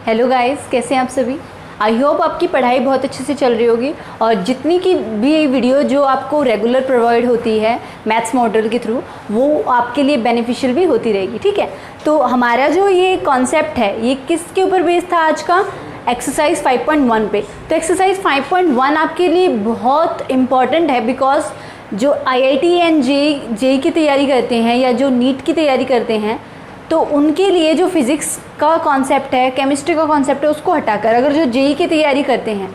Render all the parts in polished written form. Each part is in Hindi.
हेलो गाइस, कैसे हैं आप सभी। आई होप आपकी पढ़ाई बहुत अच्छे से चल रही होगी और जितनी की भी वीडियो जो आपको रेगुलर प्रोवाइड होती है मैथ्स मॉड्यूल के थ्रू वो आपके लिए बेनिफिशियल भी होती रहेगी। ठीक है, तो हमारा जो ये कॉन्सेप्ट है ये किसके ऊपर बेस्ड था आज का, एक्सरसाइज 5.1 पे। तो एक्सरसाइज 5.1 आपके लिए बहुत इम्पॉर्टेंट है बिकॉज जो IIT एंड JEE की तैयारी करते हैं या जो नीट की तैयारी करते हैं तो उनके लिए जो फिज़िक्स का कॉन्सेप्ट है, केमिस्ट्री का कॉन्सेप्ट है, उसको हटाकर अगर जो JEE की तैयारी करते हैं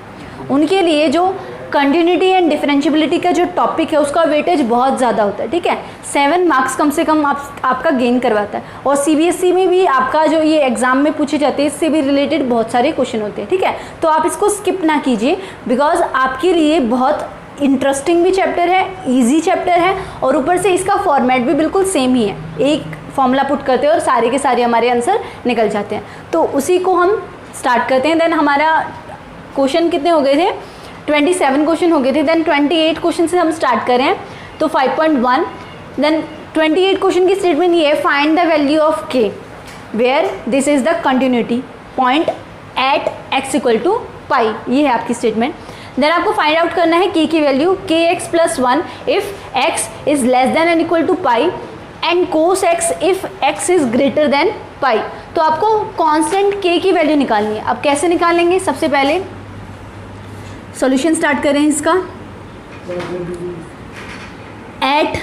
उनके लिए जो कंटिन्यूटी एंड डिफरेंशियबिलिटी का जो टॉपिक है उसका वेटेज बहुत ज़्यादा होता है। ठीक है, 7 मार्क्स कम से कम आपका गेन करवाता है और CBSE में भी आपका जो ये एग्ज़ाम में पूछे जाते हैं इससे भी रिलेटेड बहुत सारे क्वेश्चन होते हैं। ठीक है, तो आप इसको स्किप ना कीजिए बिकॉज आपके लिए बहुत इंटरेस्टिंग भी चैप्टर है, ईजी चैप्टर है और ऊपर से इसका फॉर्मेट भी बिल्कुल सेम ही है। एक फॉर्मूला पुट करते हैं और सारे के सारे हमारे आंसर निकल जाते हैं। तो उसी को हम स्टार्ट करते हैं। देन हमारा क्वेश्चन कितने हो गए थे, 27 क्वेश्चन हो गए थे। देन 28 क्वेश्चन से हम स्टार्ट करें तो 5.1। देन 28 क्वेश्चन की स्टेटमेंट ये है, find the value of k where this is the continuity point at x equal to pi. ये है आपकी स्टेटमेंट। देन आपको फाइंड आउट करना है k की value kx+1 if x is less than and equal to pi and cos x if x is greater than pi. तो आपको कांस्टेंट k की वैल्यू निकालनी है। अब कैसे निकालेंगे, सबसे पहले सॉल्यूशन स्टार्ट करें इसका। At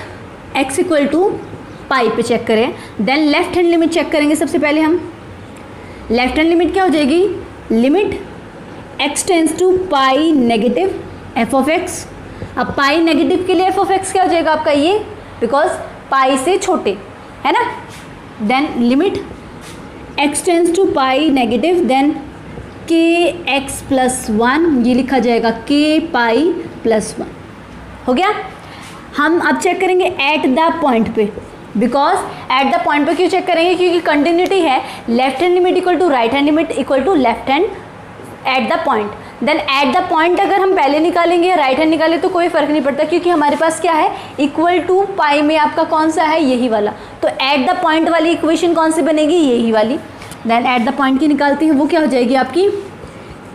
x equal to pi पे चेक करें। Then left hand limit check करेंगे। सबसे पहले हम लेफ्ट हैंड लिमिट क्या हो जाएगी, limit x tends to pi negative f of x। अब पाई नेगेटिव के लिए f ऑफ x क्या हो जाएगा आपका, ये बिकॉज पाई से छोटे है ना। Then limit x tends to pi negative then kx+1 ये लिखा जाएगा k पाई+1 हो गया। हम अब चेक करेंगे एट द पॉइंट पे, बिकॉज एट द पॉइंट पे क्यों चेक करेंगे, क्योंकि कंटिन्यूटी है left hand limit equal to right hand limit equal to left hand at the point. Then at the point अगर हम पहले निकालेंगे या राइट हैंड निकालें तो कोई फर्क नहीं पड़ता क्योंकि हमारे पास क्या है, इक्वल टू पाई में आपका कौन सा है, यही वाला। तो एट द पॉइंट वाली इक्वेशन कौन सी बनेगी, यही वाली। देन एट द पॉइंट की निकालती है, वो क्या हो जाएगी आपकी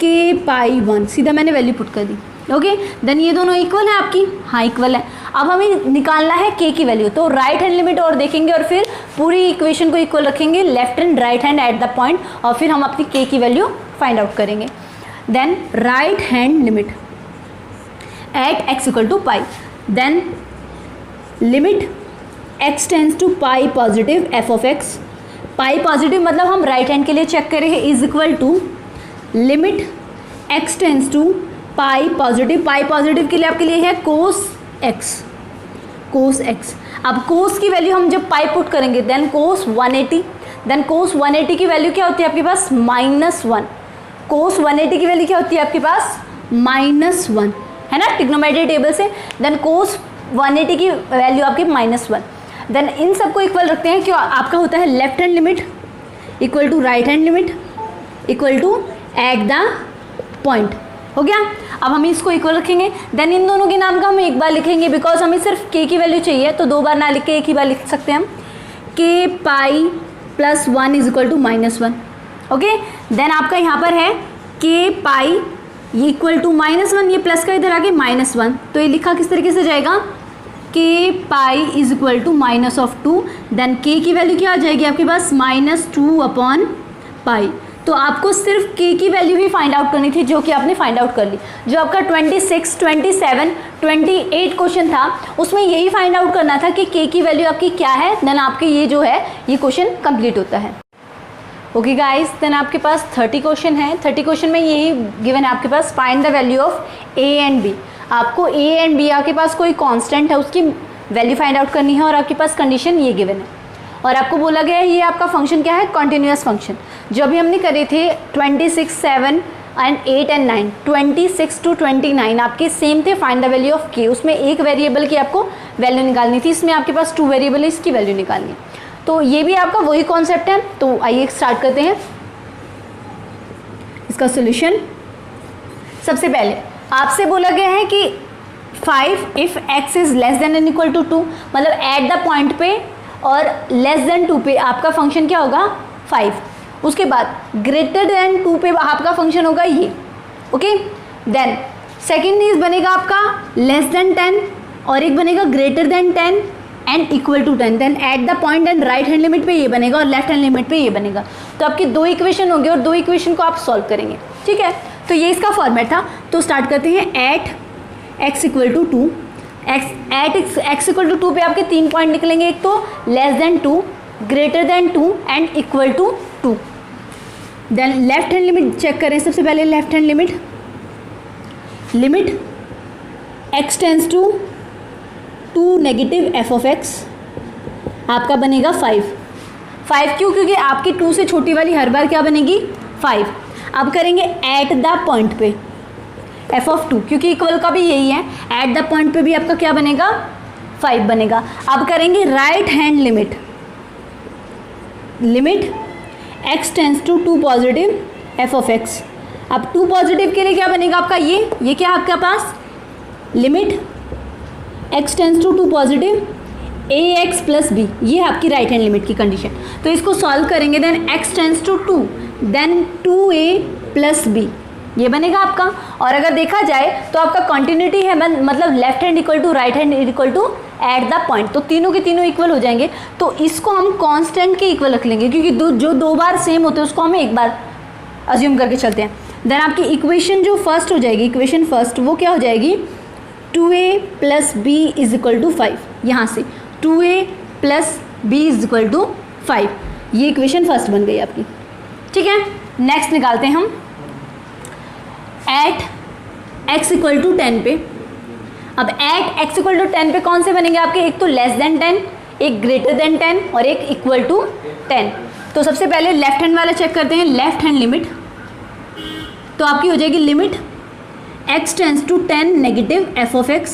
k/1। सीधा मैंने वैल्यू पुट कर दी। ओके, देन ये दोनों इक्वल है आपकी, हाँ इक्वल है। अब हमें निकालना है k की वैल्यू, तो राइट हैंड लिमिट और देखेंगे और फिर पूरी इक्वेशन को इक्वल रखेंगे, left hand right hand at the point, और फिर हम अपनी k की वैल्यू फाइंड आउट करेंगे। Then right hand limit at x equal to pi, then limit x tends to pi positive f of x। Pi positive मतलब हम राइट हैंड के लिए चेक करेंगे, is equal to limit x tends to pi positive. Pi positive के लिए आपके लिए है cos x। अब cos की वैल्यू हम जब पाई पुट करेंगे देन cos 180, देन cos 180 की वैल्यू क्या होती है आपके पास, -1। cos 180 की वैल्यू क्या होती है आपके पास, -1 है ना ट्रिग्नोमेट्री टेबल से। देन cos 180 की वैल्यू आपकी -1। देन इन सबको इक्वल रखते हैं, क्यों आपका होता है left hand limit equal to right hand limit equal to at the point. हो गया। अब हम इसको इक्वल रखेंगे। देन इन दोनों के नाम का हम एक बार लिखेंगे बिकॉज हमें सिर्फ k की वैल्यू चाहिए, तो दो बार ना लिख के एक ही बार लिख सकते हैं हम, k/1 is equal to -1। Okay, then आपका यहाँ पर है k/, ये इक्वल टू -1, ये प्लस का इधर आगे -1, तो ये लिखा किस तरीके से जाएगा, k/, is equal to -2। Then k की वैल्यू क्या आ जाएगी आपके पास, -2/पाई। तो आपको सिर्फ k की वैल्यू ही फाइंड आउट करनी थी, जो कि आपने फाइंड आउट कर ली। जो आपका 26, 27, 28 क्वेश्चन था उसमें यही फाइंड आउट करना था कि k की वैल्यू आपकी क्या है। देन आपके ये जो है ये क्वेश्चन कंप्लीट होता है। ओके गाइस, देन आपके पास 30 क्वेश्चन है। 30 क्वेश्चन में यही गिवन है आपके पास, find the value of a and b। आपको a एंड b आपके पास कोई कांस्टेंट है उसकी वैल्यू फाइंड आउट करनी है और आपके पास कंडीशन ये गिवन है और आपको बोला गया है ये आपका फंक्शन क्या है, कॉन्टिन्यूस फंक्शन। जो अभी हमने करे थे 26, 7 एंड 8 एंड 9, 26 to 29 आपके सेम थे, find the value of k। उसमें एक वेरिएबल की आपको वैल्यू निकालनी थी, इसमें आपके पास 2 वेरिएबल है, इसकी वैल्यू निकालनी है। तो ये भी आपका वही कॉन्सेप्ट है। तो आइए स्टार्ट करते हैं इसका सोल्यूशन। सबसे पहले आपसे बोला गया है कि 5 if x is less than and equal to 2, मतलब एट द पॉइंट पे और लेस देन 2 पे आपका फंक्शन क्या होगा 5। उसके बाद ग्रेटर देन 2 पे आपका फंक्शन होगा ये, ओके। देन सेकेंड इज बनेगा आपका लेस देन 10 और एक बनेगा greater than 10 and equal to 10। Then at the point and right hand limit पे ये बनेगा और लेफ्ट हैंड लिमिट पे ये बनेगा। तो आपकी 2 इक्वेशन होंगे और 2 इक्वेशन को आप सॉल्व करेंगे, ठीक है। तो ये इसका फॉर्मेट था। तो स्टार्ट करते हैं at x equal to 2, at x equal to 2 पे आपके 3 पॉइंट निकलेंगे, एक तो less than 2, greater than 2 and equal to 2। Then left hand limit check करें। सबसे पहले left hand limit x tends to 2 negative f of x आपका बनेगा 5 क्यों? क्योंकि आपकी 2 से छोटी वाली हर बार क्या बनेगी 5। अब करेंगे एट द पॉइंट पे f ऑफ 2, क्योंकि इक्वल का भी यही है, एट द पॉइंट पे भी आपका क्या बनेगा 5 बनेगा। अब करेंगे right hand limit x tends to 2 positive f of x। अब 2 पॉजिटिव के लिए क्या बनेगा आपका ये क्या आपके पास limit x tends to 2 positive ax plus b, ये आपकी राइट हैंड लिमिट की कंडीशन। तो इसको सॉल्व करेंगे। Then x tends to 2 then 2a plus b, ये बनेगा आपका। और अगर देखा जाए तो आपका कॉन्टिन्यूटी है, मतलब left hand equal to right hand equal to at the point, तो तीनों के तीनों इक्वल हो जाएंगे। तो इसको हम कांस्टेंट के इक्वल रख लेंगे, क्योंकि जो 2 बार सेम होते हैं उसको हम एक बार अज्यूम करके चलते हैं। देन आपकी इक्वेशन जो फर्स्ट हो जाएगी, इक्वेशन फर्स्ट वो क्या हो जाएगी 2a plus b is equal to 5। यहाँ से 2a plus b is equal to 5, ये इक्वेशन फर्स्ट बन गई आपकी, ठीक है। नेक्स्ट निकालते हैं हम एट x इक्वल टू 10 पे। अब एट x इक्वल टू 10 पे कौन से बनेंगे आपके, एक तो लेस देन 10, एक ग्रेटर देन 10 और एक इक्वल टू 10। तो सबसे पहले लेफ्ट हैंड वाला चेक करते हैं, लेफ्ट हैंड लिमिट। तो आपकी हो जाएगी limit x tends to 10 negative f of x।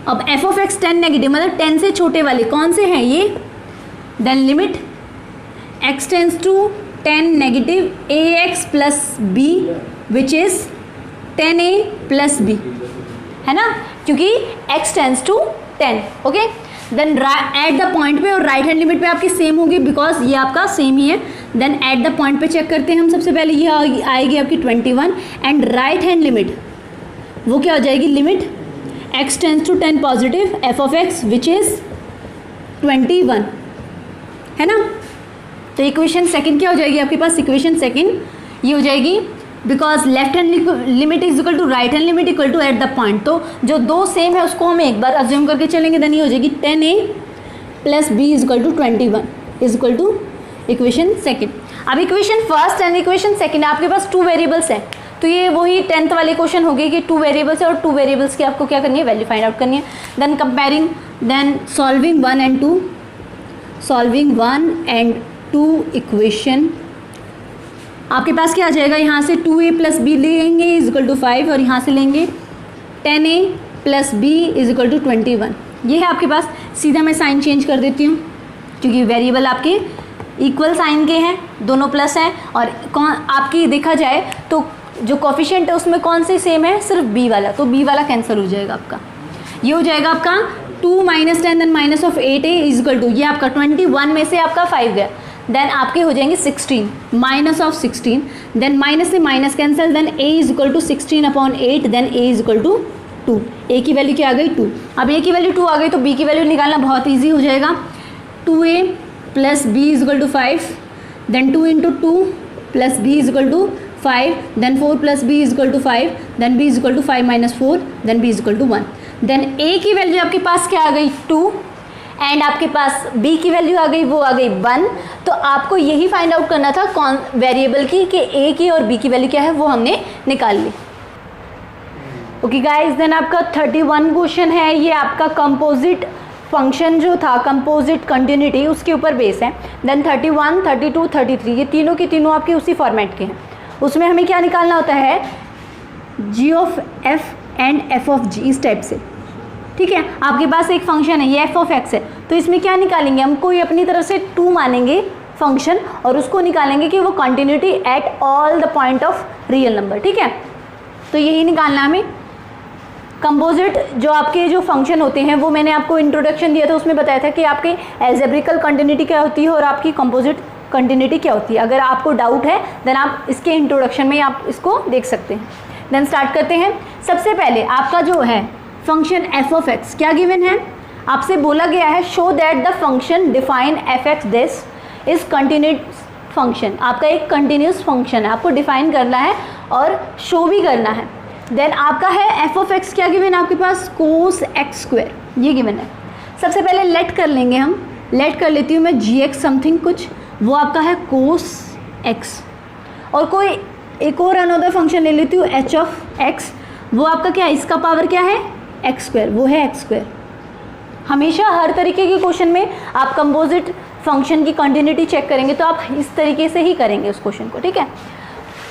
अब f ऑफ x 10 नेगेटिव मतलब 10 से छोटे वाले कौन से हैं ये। Then limit x tends to 10 negative ax plus b which is 10a plus b, है ना, क्योंकि x tends to 10, okay. Then at the point पे और राइट हैंड लिमिट पे आपकी सेम होगी, बिकॉज ये आपका सेम ही है। देन एट द पॉइंट पे चेक करते हैं हम। सबसे पहले ये आएगी आपकी 21 एंड राइट हैंड लिमिट वो क्या हो जाएगी limit x tends to 10 positive f of x which is 21, है ना। तो इक्वेशन सेकंड क्या हो जाएगी आपके पास, इक्वेशन सेकंड ये हो जाएगी because left hand limit is equal to right hand limit equal to at the point. तो जो 2 सेम है उसको हम एक बार अज्यूम करके चलेंगे। देन ये हो जाएगी 10a plus b is equal to 21 is equal to equation second. अब equation first and equation second आपके पास 2 वेरिएबल्स हैं, तो ये वही 10th वाले क्वेश्चन हो गए कि 2 वेरिएबल्स है और 2 वेरिएबल्स की आपको क्या करनी है वैल्यू फाइंड आउट करनी है। Then comparing, then solving 1 and 2 equation आपके पास क्या आ जाएगा, यहाँ से 2a प्लस बी लेंगे इज इक्वल टू 5 और यहाँ से लेंगे 10a plus b is equal to 21। ये है आपके पास। सीधा मैं साइन चेंज कर देती हूँ क्योंकि वेरिएबल आपके इक्वल साइन के हैं, दोनों प्लस हैं। और कौन आपकी देखा जाए तो जो कोफिशिएंट है उसमें कौन से सेम है, सिर्फ b वाला, तो b वाला कैंसिल हो जाएगा आपका। ये हो जाएगा आपका 2 minus 10 then minus of 8a is equal to, ये आपका 21 में से आपका 5 गया, देन आपके हो जाएंगे 16 माइनस ऑफ 16, देन माइनस से minus cancel, then a is equal to 16 upon 8, then a is equal to 2। a की वैल्यू क्या आ गई 2। अब a की वैल्यू 2 आ गई तो b की वैल्यू निकालना बहुत ईजी हो जाएगा। 2a plus b is equal to 5, then 2 into 2 plus b is equal to 5, then 4 plus b is equal to 5, then b is equal to 5 minus 4, then b is equal to 1। Then a की वैल्यू आपके पास क्या आ गई 2 एंड आपके पास b की वैल्यू आ गई, वो आ गई 1। तो आपको यही फाइंड आउट करना था कौन वेरिएबल की कि a की और b की वैल्यू क्या है, वो हमने निकाल ली। ओके गाइस, देन आपका 31 क्वेश्चन है, ये आपका कंपोजिट फंक्शन जो था, कंपोजिट कंटिन्यूटी, उसके ऊपर बेस है। देन 31, 32, 33 ये तीनों के तीनों आपके उसी फॉर्मेट के हैं। उसमें हमें क्या निकालना होता है g of f and f of g, इस टाइप से, ठीक है। आपके पास एक फंक्शन है, ये f ऑफ x है, तो इसमें क्या निकालेंगे हम, कोई अपनी तरफ से 2 मानेंगे फंक्शन और उसको निकालेंगे कि वो continuity at all the point of real number, ठीक है। तो यही निकालना हमें। कंपोजिट जो आपके जो फंक्शन होते हैं वो मैंने आपको इंट्रोडक्शन दिया था, उसमें बताया था कि आपकी एल्जेब्रिकल कंटिन्यूटी क्या होती है और आपकी कंपोजिट कंटिन्यूटी क्या होती है। अगर आपको डाउट है देन आप इसके इंट्रोडक्शन में आप इसको देख सकते हैं। देन स्टार्ट करते हैं। सबसे पहले आपका जो है फंक्शन एफ ऑफ एक्स क्या गिवन है, आपसे बोला गया है show that the function define F x this is continuous function. आपका एक कंटिन्यूस फंक्शन है, आपको डिफाइन करना है और शो भी करना है। देन आपका है एफ ऑफ एक्स क्या गिवन है आपके पास, कोस एक्स स्क्वायर, ये गिवन है। सबसे पहले लेट कर लेंगे हम, लेट कर लेती हूँ मैं जी एक्स समथिंग कुछ, वो आपका है कोस एक्स। और कोई एक और अनदर फंक्शन ले लेती हूँ एच ऑफ एक्स, वो आपका क्या है, इसका पावर क्या है एक्स स्क्वायर, वो है एक्स स्क्वायर। हमेशा हर तरीके के क्वेश्चन में आप कंपोजिट फंक्शन की कंटिन्यूटी चेक करेंगे तो आप इस तरीके से ही करेंगे उस क्वेश्चन को, ठीक है।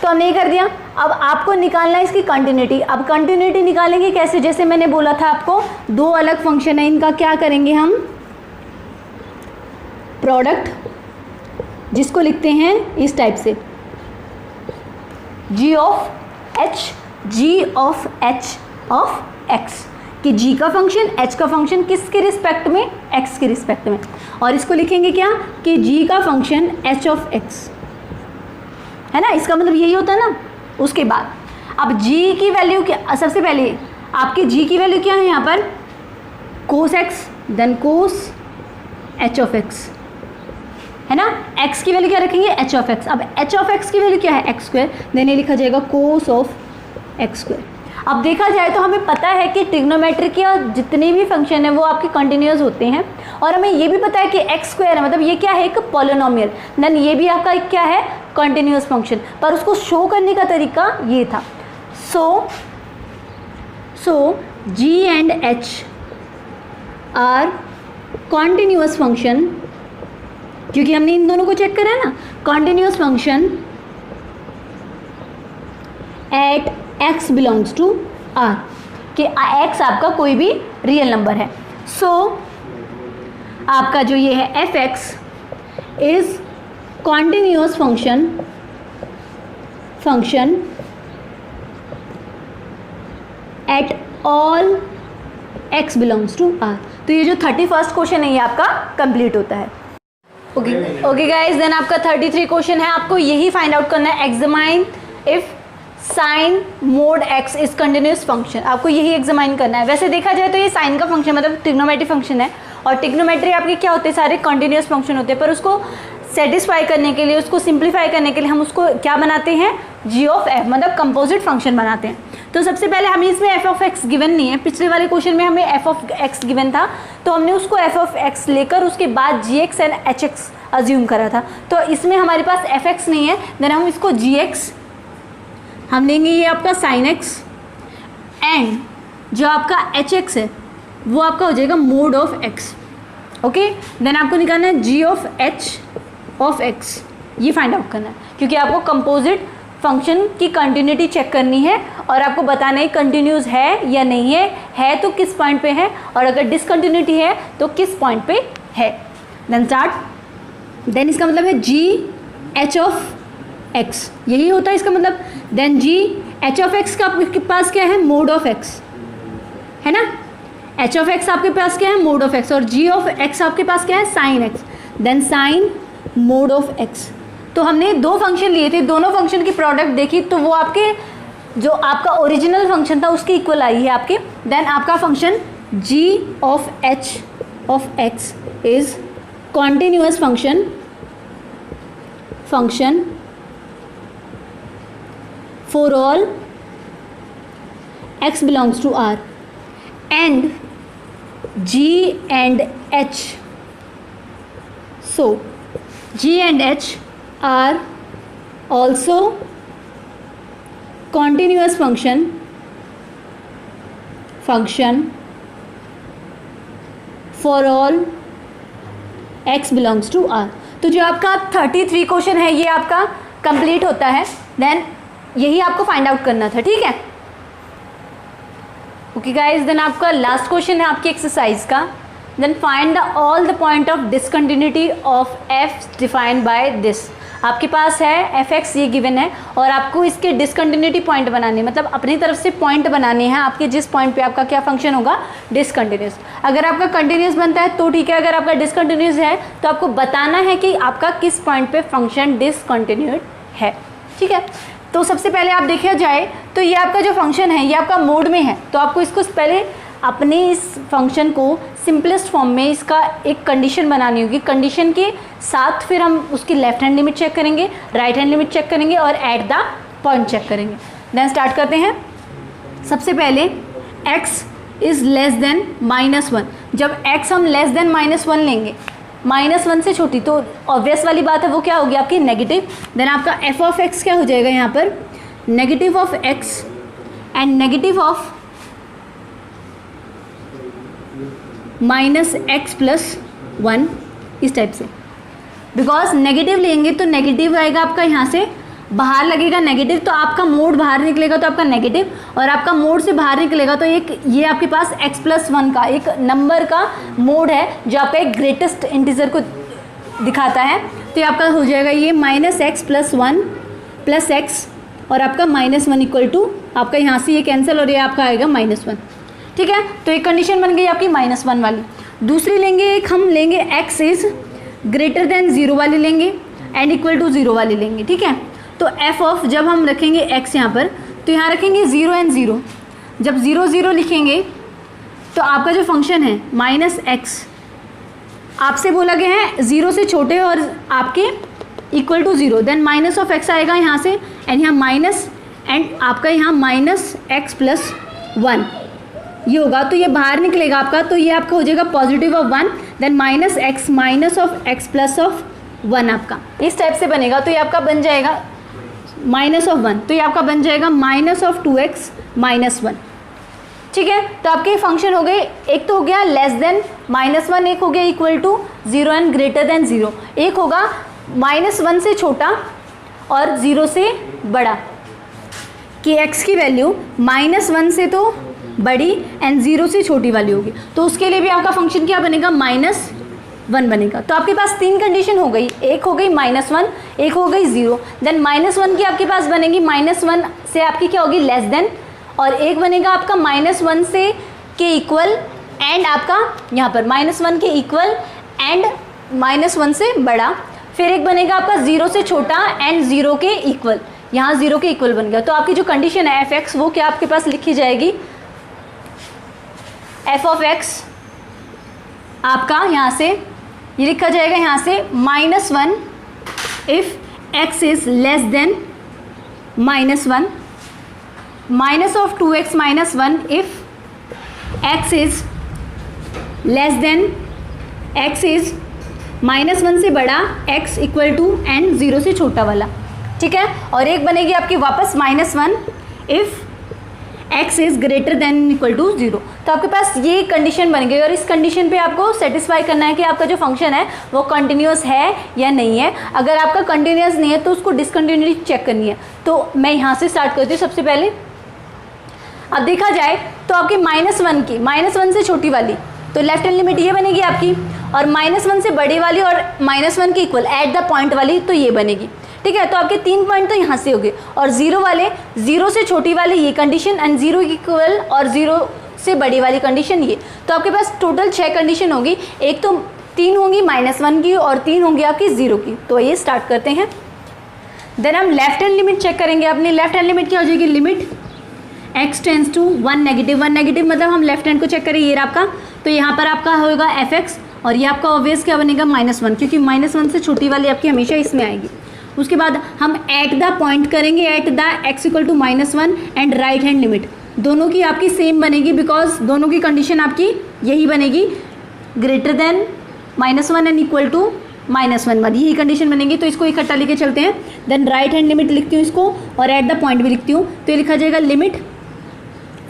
तो हमने ये कर दिया। अब आपको निकालना है इसकी कंटिन्यूटी। अब कंटिन्यूटी निकालेंगे कैसे, जैसे मैंने बोला था आपको दो अलग फंक्शन है, इनका क्या करेंगे हम, प्रोडक्ट, जिसको लिखते हैं इस टाइप से g of h of x, कि g का फंक्शन h का फंक्शन किसके रिस्पेक्ट में, x के रिस्पेक्ट में। और इसको लिखेंगे क्या कि g का फंक्शन h ऑफ x, है ना, इसका मतलब यही होता है ना। उसके बाद अब g की वैल्यू क्या, सबसे पहले आपकी g की वैल्यू क्या है यहाँ पर, cos x, then cos h of x, है ना। x की वैल्यू क्या रखेंगे, h ऑफ x। अब h ऑफ x की वैल्यू क्या है एक्स स्क्वायर, देन ये लिखा जाएगा कोस ऑफ एक्स स्क्वायर। अब देखा जाए तो हमें पता है कि ट्रिग्नोमेट्री के जितने भी फंक्शन है वो आपके कंटिन्यूस होते हैं, और हमें ये भी पता है कि एक्स स्क्वायर है, मतलब ये क्या है, एक पॉलिनोमियल, देन ये भी आपका एक क्या है, कंटिन्यूस फंक्शन। पर उसको शो करने का तरीका ये था। So g and h are continuous function, क्योंकि हमने इन दोनों को चेक करा है ना, continuous function at x belongs to r, कि x आपका कोई भी रियल नंबर है। सो आपका जो ये है f x is continuous function at all x belongs to r। तो ये जो 31st क्वेश्चन है ये आपका कंप्लीट होता है। ओके गाइज, देन आपका 33 क्वेश्चन है, आपको यही फाइंड आउट करना है, examine if sine mod x is continuous function. आपको यही एग्जामाइन करना है। वैसे देखा जाए तो ये साइन का फंक्शन मतलब ट्रिग्नोमेट्री फंक्शन है, और ट्रिग्नोमेट्री आपके क्या होते हैं, सारे कंटिन्यूस फंक्शन होते हैं, पर उसको सेटिस्फाई करने के लिए, उसको सिंप्लीफाई करने के लिए हम उसको क्या बनाते हैं, g ऑफ f, मतलब कंपोजिट फंक्शन बनाते हैं। तो सबसे पहले हमें इसमें f ऑफ x गिवन नहीं है, पिछले वाले क्वेश्चन में हमें f ऑफ x गिवन था, तो हमने उसको f ऑफ x लेकर उसके बाद gx एंड hx अज्यूम करा था। तो इसमें हमारे पास fx नहीं है, देन हम इसको gx हम लेंगे, ये आपका sin x, एंड जो आपका hx है वो आपका हो जाएगा mod of x। Okay, then आपको निकालना है g of h of x, ये फाइंड आउट करना है, क्योंकि आपको कंपोजिट फंक्शन की कंटिन्यूटी चेक करनी है और आपको बताना है कंटिन्यूस है या नहीं है तो किस पॉइंट पे है, और अगर डिसकंटिन्यूटी है तो किस पॉइंट पे है। देन स्टार्ट, देन इसका मतलब है g h ऑफ x, यही होता है इसका मतलब। Then g h of x का आपके पास क्या है, मोड ऑफ x, है ना। h ऑफ x आपके पास क्या है, मोड ऑफ x, और g ऑफ x आपके पास क्या है, sin x, then sin mod of x। तो हमने दो फंक्शन लिए थे, दोनों फंक्शन की प्रोडक्ट देखी तो वो आपके जो आपका ओरिजिनल फंक्शन था उसके इक्वल आई है आपके। देन आपका function g of h of x is continuous function for all x belongs to R, and g and h, so g and h are also continuous function for all x belongs to R। तो जो आपका 33 क्वेश्चन है ये आपका कंप्लीट होता है। देन यही आपको फाइंड आउट करना था, ठीक है। ओके गाइज, देन आपका लास्ट क्वेश्चन है आपकी एक्सरसाइज का। Then find all the point of discontinuity of f defined by this. आपके पास है fx ये गिवन है और आपको इसके डिसकंटिन्यूटी पॉइंट बनाने, मतलब अपनी तरफ से पॉइंट बनाने हैं आपके, जिस पॉइंट पे आपका क्या फंक्शन होगा, डिसकंटिन्यूस। अगर आपका कंटिन्यूस बनता है तो ठीक है, अगर आपका डिसकंटिन्यूस है तो आपको बताना है कि आपका किस पॉइंट पे फंक्शन डिसकंटिन्यूड है। ठीक है, तो सबसे पहले आप देखा जाए तो ये आपका जो फंक्शन है ये आपका मोड में है, तो आपको इसको पहले अपने इस फंक्शन को सिंपलेस्ट फॉर्म में इसका एक कंडीशन बनानी होगी। कंडीशन के साथ फिर हम उसकी लेफ्ट हैंड लिमिट चेक करेंगे, राइट हैंड लिमिट चेक करेंगे और एट द पॉइंट चेक करेंगे। देन स्टार्ट करते हैं। सबसे पहले x इज़ लेस देन -1। जब x हम लेस देन -1 लेंगे, -1 से छोटी, तो ऑब्वियस वाली बात है वो क्या होगी आपकी नेगेटिव। देन आपका f ऑफ x क्या हो जाएगा यहाँ पर, negative of x and negative of -x+1, इस टाइप से। बिकॉज नेगेटिव लेंगे तो नेगेटिव आएगा आपका यहाँ से बाहर लगेगा नेगेटिव, तो आपका मोड बाहर निकलेगा तो आपका नेगेटिव, और आपका मोड से बाहर निकलेगा तो एक ये आपके पास x+1 का एक नंबर का मोड है जो आपका एक ग्रेटेस्ट इंटीजर को दिखाता है। तो ये आपका हो जाएगा ये -x+1 + x और आपका -1 इक्वल टू आपका यहाँ से ये कैंसिल और ये आपका आएगा -1। ठीक है, तो एक कंडीशन बन गई आपकी -1 वाली। दूसरी लेंगे, एक हम लेंगे x इज़ ग्रेटर देन 0 वाली लेंगे एंड इक्वल टू 0 वाली लेंगे। ठीक है, तो f ऑफ जब हम रखेंगे x यहाँ पर, तो यहाँ रखेंगे 0 एंड 0। जब 0 0 लिखेंगे तो आपका जो फंक्शन है -x, आपसे बोला गया है 0 से छोटे और आपके equal to 0, then minus of x आएगा यहाँ से एंड यहाँ माइनस एंड आपका यहाँ -x+1 ये होगा, तो ये बाहर निकलेगा आपका, तो ये आपका हो जाएगा पॉजिटिव ऑफ 1, देन -x minus of x plus of 1 आपका इस टाइप से बनेगा। तो ये आपका बन जाएगा -1, तो ये आपका बन जाएगा -2x -1। ठीक है, तो आपके फंक्शन हो गए, एक तो हो गया लेस देन -1, एक हो गया equal to 0 and greater than 0, एक होगा -1 से छोटा और 0 से बड़ा, कि x की वैल्यू -1 से तो बड़ी एंड 0 से छोटी वाली होगी, तो उसके लिए भी आपका फंक्शन क्या बनेगा, -1 बनेगा। तो आपके पास 3 कंडीशन हो गई, एक हो गई -1, एक हो गई 0, देन -1 की आपके पास बनेगी -1 से आपकी क्या होगी लेस देन, और एक बनेगा आपका -1 से के इक्वल एंड आपका यहाँ पर -1 के इक्वल एंड -1 से बड़ा, फिर एक बनेगा आपका 0 से छोटा एंड 0 के इक्वल, यहाँ 0 के इक्वल बन गया। तो आपकी जो कंडीशन है f(x) वो क्या आपके पास लिखी जाएगी, f ऑफ x आपका यहाँ से ये लिखा जाएगा यहाँ से -1 if x is less then -1, minus of 2x -1 if x is less then x is -1 से बड़ा x इक्वल टू एंड 0 से छोटा वाला। ठीक है, और एक बनेगी आपकी वापस -1 if x is greater than equal to 0। तो आपके पास ये कंडीशन बन गई और इस कंडीशन पे आपको सेटिस्फाई करना है कि आपका जो फंक्शन है वो कंटिन्यूस है या नहीं है। अगर आपका कंटिन्यूस नहीं है तो उसको डिसकंटिन्यूटी चेक करनी है। तो मैं यहाँ से स्टार्ट करती हूँ। सबसे पहले अब देखा जाए तो आपकी -1 की -1 से छोटी वाली तो लेफ्ट हैंड लिमिट ये बनेगी आपकी, और -1 से बड़ी वाली और -1 के इक्वल एट द पॉइंट वाली तो ये बनेगी। ठीक है, तो आपके 3 पॉइंट तो यहाँ से हो गए, और 0 वाले 0 से छोटी वाली ये कंडीशन एंड 0 इक्वल और 0 से बड़ी वाली कंडीशन ये। तो आपके पास टोटल 6 कंडीशन होगी, एक तो 3 होंगी -1 की और 3 होंगी आपकी 0 की। तो ये स्टार्ट करते हैं। देन हम लेफ्ट हैंड लिमिट चेक करेंगे। अपनी लेफ्ट हैंड लिमिट क्या हो जाएगी, limit x tends to 1 negative, 1 negative मतलब हम लेफ्ट हैंड को चेक करें, ये आपका, तो यहाँ पर आपका होगा f(x) और ये आपका ऑब्वियस क्या बनेगा -1, क्योंकि -1 से छोटी वाली आपकी हमेशा इसमें आएगी। उसके बाद हम एट द पॉइंट करेंगे, at the x equal to -1 and right hand limit दोनों की आपकी सेम बनेगी, बिकॉज दोनों की कंडीशन आपकी यही बनेगी, greater than -1 and equal to -1 वाली यही कंडीशन बनेगी। तो इसको इकट्ठा लेके चलते हैं। देन राइट हैंड लिमिट लिखती हूँ इसको और एट द पॉइंट भी लिखती हूँ, तो ये लिखा जाएगा limit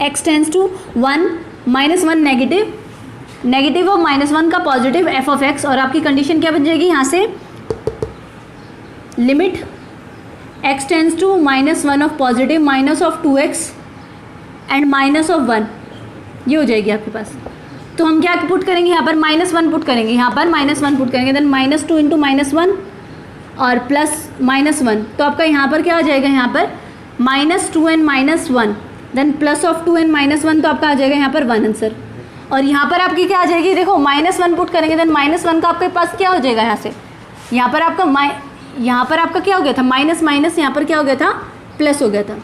x tends to 1 -1 negative, negative of -1 का पॉजिटिव f ऑफ x, और आपकी कंडीशन क्या बन जाएगी यहाँ से, limit x tends to -1 of positive minus of 2x and minus of 1, ये हो जाएगी आपके पास। तो हम क्या पुट करेंगे यहाँ पर, -1 पुट करेंगे, यहाँ पर -1 पुट करेंगे, देन -2 इंटू -1 और प्लस -1, तो आपका यहाँ पर क्या आ जाएगा, यहाँ पर -2n -1, then plus of 2n -1, तो आपका आ जाएगा यहाँ पर 1 आंसर। और यहाँ पर आपकी क्या आ जाएगी, देखो -1 पुट करेंगे, देन -1 का आपके पास क्या हो जाएगा, यहाँ से यहाँ पर आपका क्या हो गया था, माइनस माइनस यहाँ पर क्या हो गया था, प्लस हो गया था,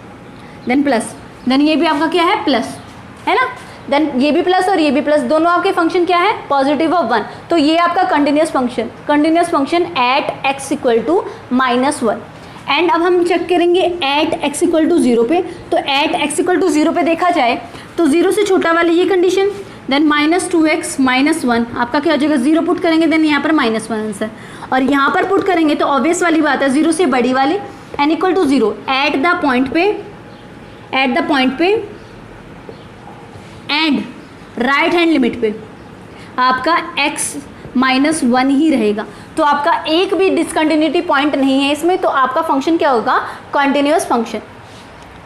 देन प्लस, देन ये भी आपका क्या है, प्लस है ना, देन ये भी प्लस और ये भी प्लस, दोनों आपके फंक्शन क्या है, पॉजिटिव ऑफ 1, तो ये आपका continuous function at x = -1। And अब हम चेक करेंगे एट x = 0 पे, तो एट x = 0 पे देखा जाए तो 0 से छोटा वाली ये कंडीशन, देन -2x -1 आपका क्या हो जाएगा, 0 पुट करेंगे, देन यहाँ पर -1 आंसर, और यहाँ पर पुट करेंगे तो ऑब्वियस वाली बात है 0 से बड़ी वाली n = 0 एट द पॉइंट पे एंड राइट हैंड लिमिट पे आपका x -1 ही रहेगा, तो आपका एक भी डिसकंटिन्यूटी पॉइंट नहीं है इसमें, तो आपका फंक्शन क्या होगा, कॉन्टिन्यूस फंक्शन।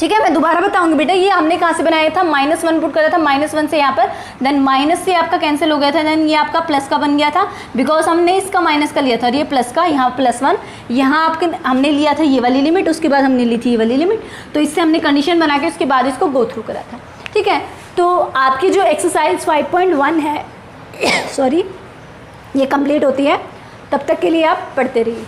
ठीक है, मैं दोबारा बताऊंगी बेटा, ये हमने कहाँ से बनाया था, -1 पुट करा था, -1 से यहाँ पर, देन माइनस से आपका कैंसिल हो गया था, देन ये आपका प्लस का बन गया था, बिकॉज हमने इसका माइनस का लिया था और ये प्लस का, यहाँ +1, यहाँ आपके हमने लिया था ये वाली लिमिट, उसके बाद हमने ली थी ये वाली लिमिट, तो इससे हमने कंडीशन बना के उसके बाद इसको गो थ्रू करा था। ठीक है, तो आपकी जो एक्सरसाइज 5.1 है सॉरी, ये कंप्लीट होती है, तब तक के लिए आप पढ़ते रहिए।